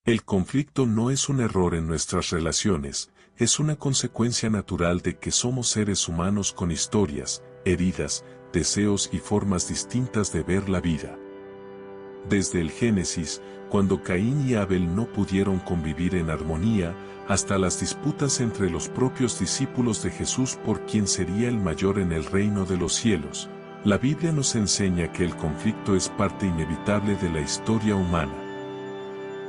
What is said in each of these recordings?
El conflicto no es un error en nuestras relaciones, es una consecuencia natural de que somos seres humanos con historias, heridas, deseos y formas distintas de ver la vida. Desde el Génesis, cuando Caín y Abel no pudieron convivir en armonía, hasta las disputas entre los propios discípulos de Jesús por quién sería el mayor en el reino de los cielos, la Biblia nos enseña que el conflicto es parte inevitable de la historia humana.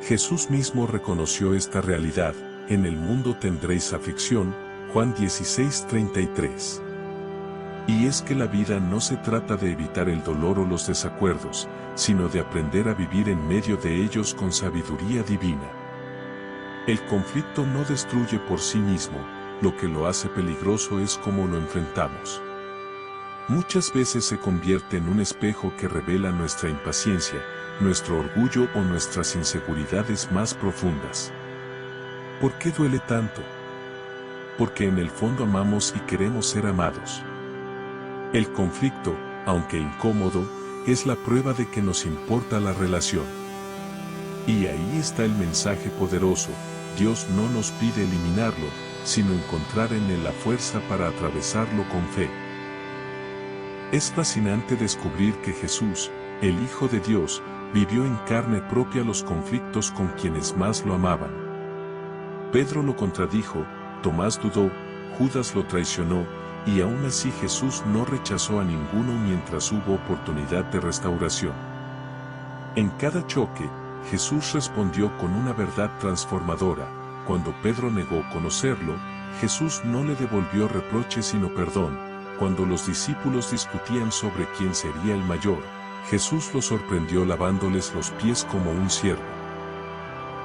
Jesús mismo reconoció esta realidad: en el mundo tendréis aflicción, Juan 16:33. Y es que la vida no se trata de evitar el dolor o los desacuerdos, sino de aprender a vivir en medio de ellos con sabiduría divina. El conflicto no destruye por sí mismo, lo que lo hace peligroso es cómo lo enfrentamos. Muchas veces se convierte en un espejo que revela nuestra impaciencia, nuestro orgullo o nuestras inseguridades más profundas. ¿Por qué duele tanto? Porque en el fondo amamos y queremos ser amados. El conflicto, aunque incómodo, es la prueba de que nos importa la relación. Y ahí está el mensaje poderoso: Dios no nos pide eliminarlo, sino encontrar en él la fuerza para atravesarlo con fe. Es fascinante descubrir que Jesús, el Hijo de Dios, vivió en carne propia los conflictos con quienes más lo amaban. Pedro lo contradijo, Tomás dudó, Judas lo traicionó, y aún así Jesús no rechazó a ninguno mientras hubo oportunidad de restauración. En cada choque, Jesús respondió con una verdad transformadora. Cuando Pedro negó conocerlo, Jesús no le devolvió reproche sino perdón. Cuando los discípulos discutían sobre quién sería el mayor, Jesús los sorprendió lavándoles los pies como un siervo.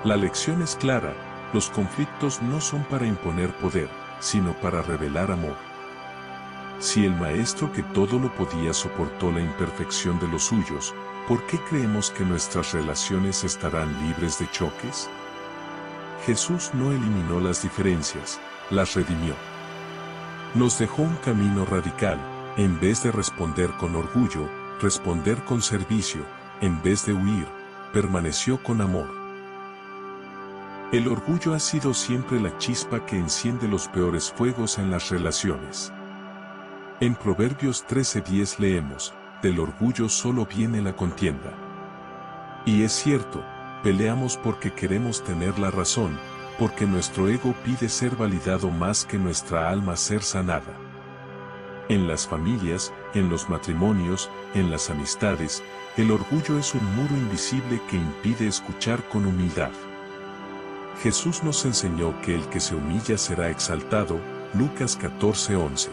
La lección es clara: los conflictos no son para imponer poder, sino para revelar amor. Si el Maestro que todo lo podía soportó la imperfección de los suyos, ¿por qué creemos que nuestras relaciones estarán libres de choques? Jesús no eliminó las diferencias, las redimió. Nos dejó un camino radical: en vez de responder con orgullo, responder con servicio; en vez de huir, permaneció con amor. El orgullo ha sido siempre la chispa que enciende los peores fuegos en las relaciones. En Proverbios 13:10 leemos: del orgullo solo viene la contienda. Y es cierto, peleamos porque queremos tener la razón, porque nuestro ego pide ser validado más que nuestra alma ser sanada. En las familias, en los matrimonios, en las amistades, el orgullo es un muro invisible que impide escuchar con humildad. Jesús nos enseñó que el que se humilla será exaltado, Lucas 14:11.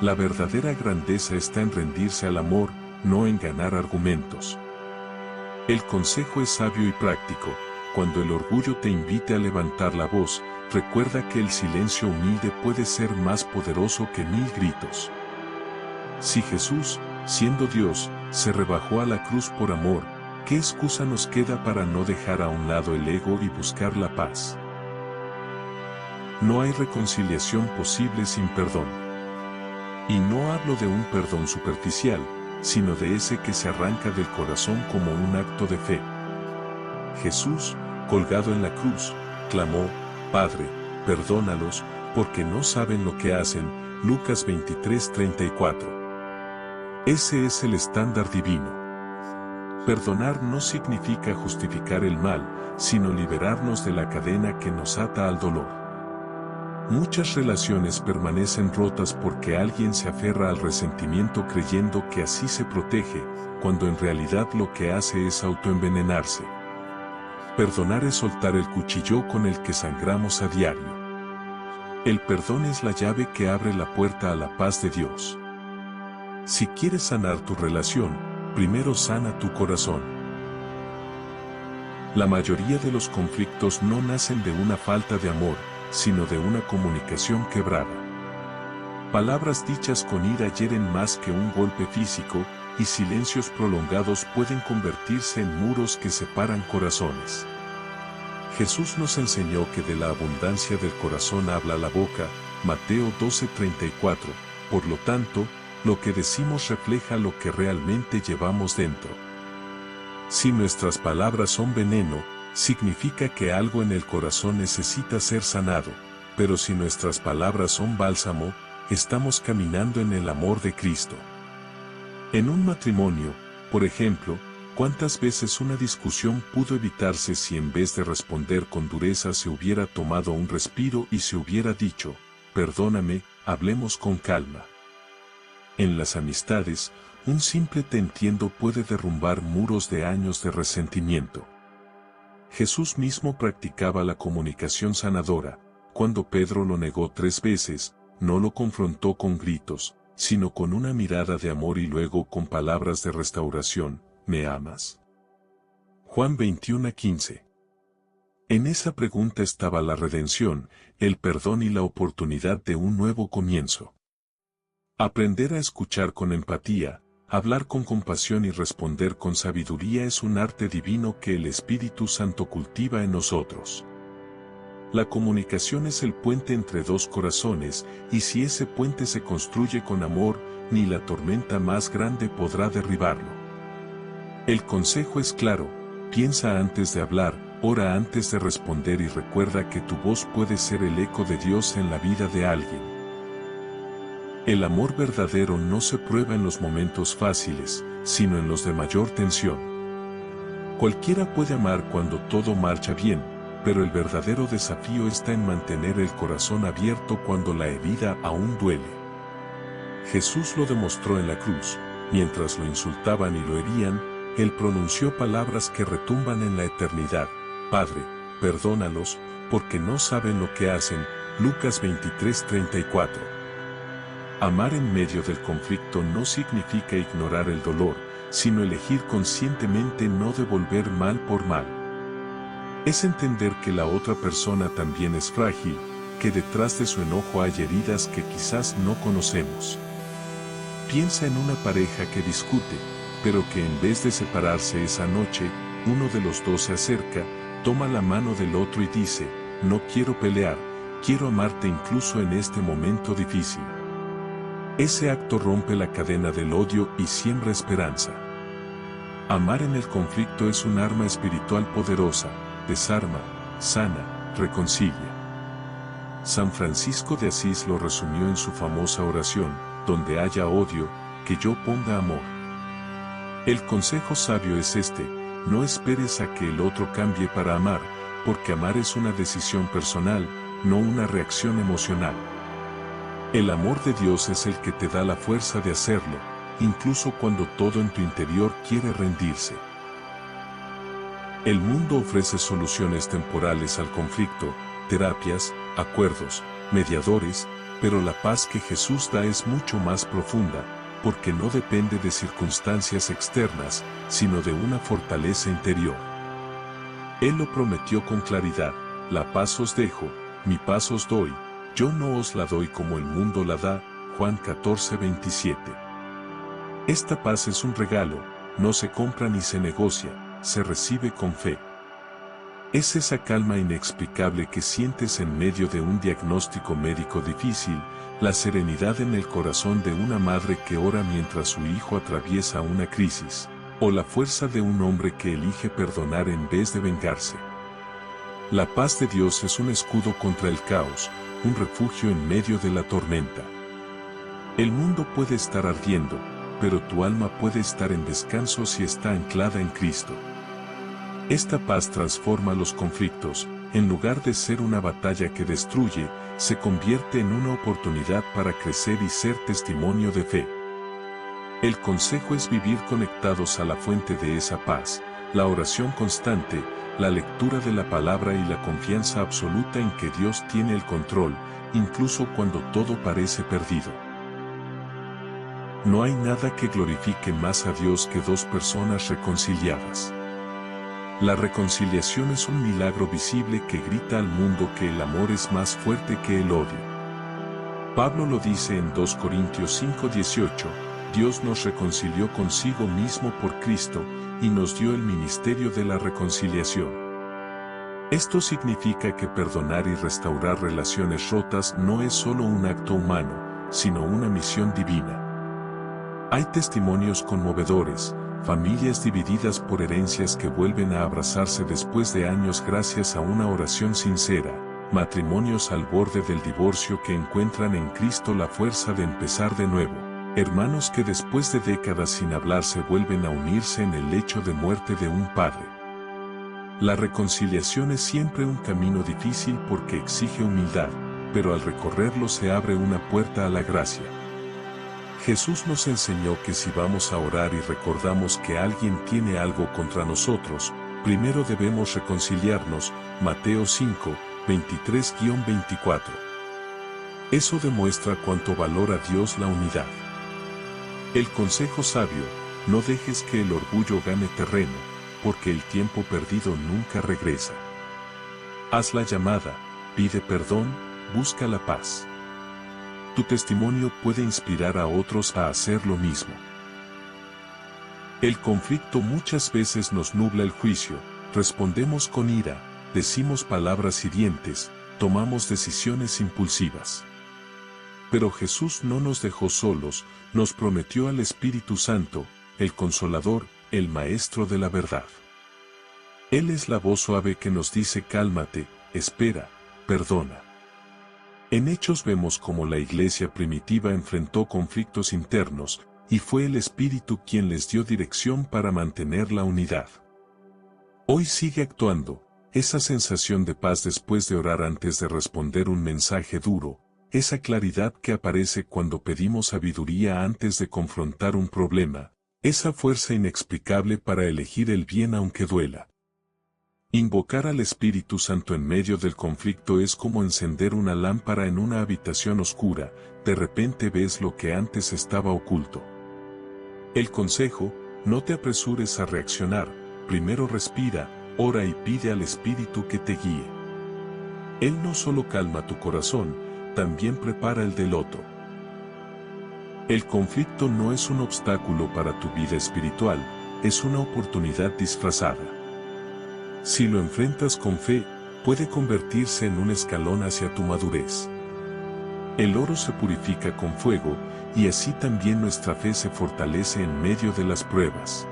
La verdadera grandeza está en rendirse al amor, no en ganar argumentos. El consejo es sabio y práctico: cuando el orgullo te invite a levantar la voz, recuerda que el silencio humilde puede ser más poderoso que 1000 gritos. Si Jesús, siendo Dios, se rebajó a la cruz por amor, ¿qué excusa nos queda para no dejar a un lado el ego y buscar la paz? No hay reconciliación posible sin perdón. Y no hablo de un perdón superficial, sino de ese que se arranca del corazón como un acto de fe. Jesús, colgado en la cruz, clamó: Padre, perdónalos, porque no saben lo que hacen, Lucas 23:34. Ese es el estándar divino. Perdonar no significa justificar el mal, sino liberarnos de la cadena que nos ata al dolor. Muchas relaciones permanecen rotas porque alguien se aferra al resentimiento creyendo que así se protege, cuando en realidad lo que hace es autoenvenenarse. Perdonar es soltar el cuchillo con el que sangramos a diario. El perdón es la llave que abre la puerta a la paz de Dios. Si quieres sanar tu relación, primero sana tu corazón. La mayoría de los conflictos no nacen de una falta de amor, sino de una comunicación quebrada. Palabras dichas con ira hieren más que un golpe físico, y silencios prolongados pueden convertirse en muros que separan corazones. Jesús nos enseñó que de la abundancia del corazón habla la boca, Mateo 12:34, por lo tanto, lo que decimos refleja lo que realmente llevamos dentro. Si nuestras palabras son veneno, significa que algo en el corazón necesita ser sanado, pero si nuestras palabras son bálsamo, estamos caminando en el amor de Cristo. En un matrimonio, por ejemplo, ¿cuántas veces una discusión pudo evitarse si en vez de responder con dureza se hubiera tomado un respiro y se hubiera dicho, perdóname, hablemos con calma? En las amistades, un simple te entiendo puede derrumbar muros de años de resentimiento. Jesús mismo practicaba la comunicación sanadora. Cuando Pedro lo negó 3 veces, no lo confrontó con gritos, sino con una mirada de amor y luego con palabras de restauración. ¿Me amas? Juan 21:15. En esa pregunta estaba la redención, el perdón y la oportunidad de un nuevo comienzo. Aprender a escuchar con empatía, hablar con compasión y responder con sabiduría es un arte divino que el Espíritu Santo cultiva en nosotros. La comunicación es el puente entre dos corazones, y si ese puente se construye con amor, ni la tormenta más grande podrá derribarlo. El consejo es claro: piensa antes de hablar, ora antes de responder y recuerda que tu voz puede ser el eco de Dios en la vida de alguien. El amor verdadero no se prueba en los momentos fáciles, sino en los de mayor tensión. Cualquiera puede amar cuando todo marcha bien, pero el verdadero desafío está en mantener el corazón abierto cuando la herida aún duele. Jesús lo demostró en la cruz. Mientras lo insultaban y lo herían, Él pronunció palabras que retumban en la eternidad: Padre, perdónalos, porque no saben lo que hacen. Lucas 23:34. Amar en medio del conflicto no significa ignorar el dolor, sino elegir conscientemente no devolver mal por mal. Es entender que la otra persona también es frágil, que detrás de su enojo hay heridas que quizás no conocemos. Piensa en una pareja que discute, pero que en vez de separarse esa noche, uno de los dos se acerca, toma la mano del otro y dice: no quiero pelear, quiero amarte incluso en este momento difícil. Ese acto rompe la cadena del odio y siembra esperanza. Amar en el conflicto es un arma espiritual poderosa: desarma, sana, reconcilia. San Francisco de Asís lo resumió en su famosa oración: donde haya odio, que yo ponga amor. El consejo sabio es este: no esperes a que el otro cambie para amar, porque amar es una decisión personal, no una reacción emocional. El amor de Dios es el que te da la fuerza de hacerlo, incluso cuando todo en tu interior quiere rendirse. El mundo ofrece soluciones temporales al conflicto, terapias, acuerdos, mediadores, pero la paz que Jesús da es mucho más profunda, porque no depende de circunstancias externas, sino de una fortaleza interior. Él lo prometió con claridad: la paz os dejo, mi paz os doy. Yo no os la doy como el mundo la da. Juan 14:27. Esta paz es un regalo, no se compra ni se negocia, se recibe con fe. Es esa calma inexplicable que sientes en medio de un diagnóstico médico difícil, la serenidad en el corazón de una madre que ora mientras su hijo atraviesa una crisis, o la fuerza de un hombre que elige perdonar en vez de vengarse. La paz de Dios es un escudo contra el caos, un refugio en medio de la tormenta. El mundo puede estar ardiendo, pero tu alma puede estar en descanso si está anclada en Cristo. Esta paz transforma los conflictos. En lugar de ser una batalla que destruye, se convierte en una oportunidad para crecer y ser testimonio de fe. El consejo es vivir conectados a la fuente de esa paz, la oración constante, la lectura de la palabra y la confianza absoluta en que Dios tiene el control, incluso cuando todo parece perdido. No hay nada que glorifique más a Dios que dos personas reconciliadas. La reconciliación es un milagro visible que grita al mundo que el amor es más fuerte que el odio. Pablo lo dice en 2 Corintios 5:18, Dios nos reconcilió consigo mismo por Cristo, y nos dio el ministerio de la reconciliación. Esto significa que perdonar y restaurar relaciones rotas no es solo un acto humano, sino una misión divina. Hay testimonios conmovedores: familias divididas por herencias que vuelven a abrazarse después de años gracias a una oración sincera, matrimonios al borde del divorcio que encuentran en Cristo la fuerza de empezar de nuevo, hermanos que después de décadas sin hablarse vuelven a unirse en el lecho de muerte de un padre. La reconciliación es siempre un camino difícil porque exige humildad, pero al recorrerlo se abre una puerta a la gracia. Jesús nos enseñó que si vamos a orar y recordamos que alguien tiene algo contra nosotros, primero debemos reconciliarnos, Mateo 5, 23-24. Eso demuestra cuánto valora Dios la unidad. El consejo sabio: no dejes que el orgullo gane terreno, porque el tiempo perdido nunca regresa. Haz la llamada, pide perdón, busca la paz. Tu testimonio puede inspirar a otros a hacer lo mismo. El conflicto muchas veces nos nubla el juicio, respondemos con ira, decimos palabras hirientes, tomamos decisiones impulsivas. Pero Jesús no nos dejó solos, nos prometió al Espíritu Santo, el Consolador, el Maestro de la verdad. Él es la voz suave que nos dice: cálmate, espera, perdona. En Hechos vemos cómo la iglesia primitiva enfrentó conflictos internos, y fue el Espíritu quien les dio dirección para mantener la unidad. Hoy sigue actuando, esa sensación de paz después de orar antes de responder un mensaje duro, esa claridad que aparece cuando pedimos sabiduría antes de confrontar un problema, esa fuerza inexplicable para elegir el bien aunque duela. Invocar al Espíritu Santo en medio del conflicto es como encender una lámpara en una habitación oscura, de repente ves lo que antes estaba oculto. El consejo: no te apresures a reaccionar, primero respira, ora y pide al Espíritu que te guíe. Él no solo calma tu corazón, también prepara el del otro. El conflicto no es un obstáculo para tu vida espiritual, es una oportunidad disfrazada. Si lo enfrentas con fe, puede convertirse en un escalón hacia tu madurez. El oro se purifica con fuego, y así también nuestra fe se fortalece en medio de las pruebas.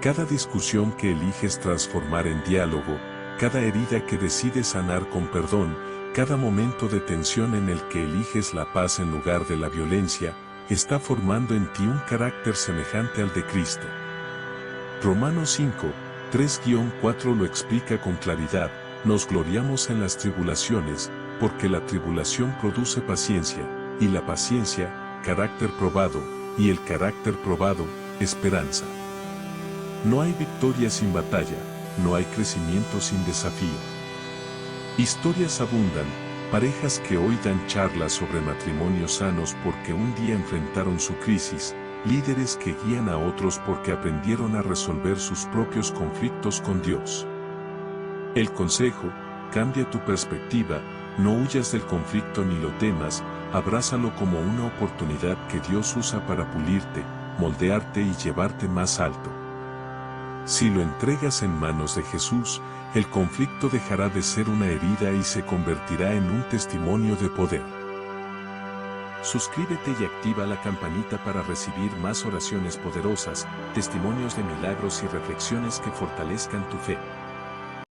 Cada discusión que eliges transformar en diálogo, cada herida que decides sanar con perdón, cada momento de tensión en el que eliges la paz en lugar de la violencia, está formando en ti un carácter semejante al de Cristo. Romanos 5, 3-4 lo explica con claridad: nos gloriamos en las tribulaciones, porque la tribulación produce paciencia, y la paciencia, carácter probado, y el carácter probado, esperanza. No hay victoria sin batalla, no hay crecimiento sin desafío. Historias abundan, parejas que hoy dan charlas sobre matrimonios sanos porque un día enfrentaron su crisis, líderes que guían a otros porque aprendieron a resolver sus propios conflictos con Dios. El consejo: cambia tu perspectiva, no huyas del conflicto ni lo temas, abrázalo como una oportunidad que Dios usa para pulirte, moldearte y llevarte más alto. Si lo entregas en manos de Jesús, el conflicto dejará de ser una herida y se convertirá en un testimonio de poder. Suscríbete y activa la campanita para recibir más oraciones poderosas, testimonios de milagros y reflexiones que fortalezcan tu fe.